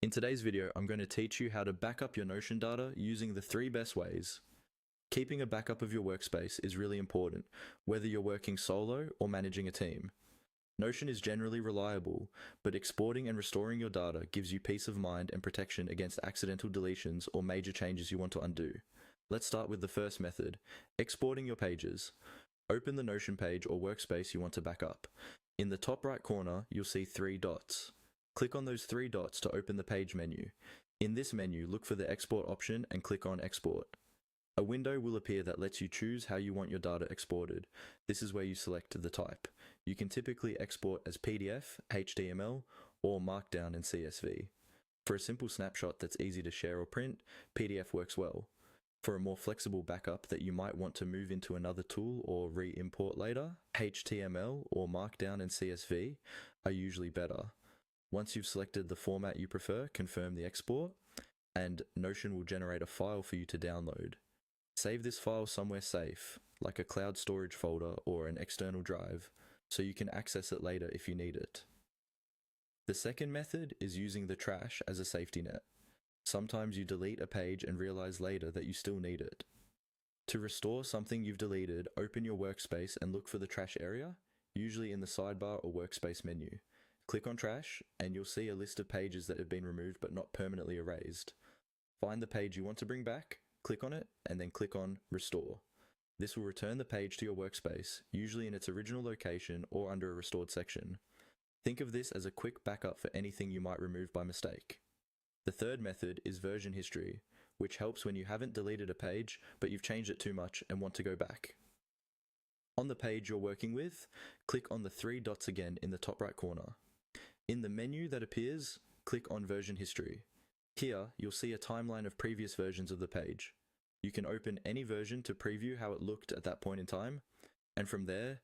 In today's video, I'm going to teach you how to back up your Notion data using the 3 best ways. Keeping a backup of your workspace is really important, whether you're working solo or managing a team. Notion is generally reliable, but exporting and restoring your data gives you peace of mind and protection against accidental deletions or major changes you want to undo. Let's start with the first method, exporting your pages. Open the Notion page or workspace you want to back up. In the top right corner, you'll see 3 dots. Click on those 3 dots to open the page menu. In this menu, look for the export option and click on export. A window will appear that lets you choose how you want your data exported. This is where you select the type. You can typically export as PDF, HTML, or Markdown and CSV. For a simple snapshot that's easy to share or print, PDF works well. For a more flexible backup that you might want to move into another tool or re-import later, HTML or Markdown and CSV are usually better. Once you've selected the format you prefer, confirm the export, and Notion will generate a file for you to download. Save this file somewhere safe, like a cloud storage folder or an external drive, so you can access it later if you need it. The second method is using the trash as a safety net. Sometimes you delete a page and realize later that you still need it. To restore something you've deleted, open your workspace and look for the trash area, usually in the sidebar or workspace menu. Click on trash and you'll see a list of pages that have been removed but not permanently erased. Find the page you want to bring back, click on it, and then click on Restore. This will return the page to your workspace, usually in its original location or under a restored section. Think of this as a quick backup for anything you might remove by mistake. The third method is version history, which helps when you haven't deleted a page but you've changed it too much and want to go back. On the page you're working with, click on the 3 dots again in the top right corner. In the menu that appears, click on Version History. Here, you'll see a timeline of previous versions of the page. You can open any version to preview how it looked at that point in time, and from there,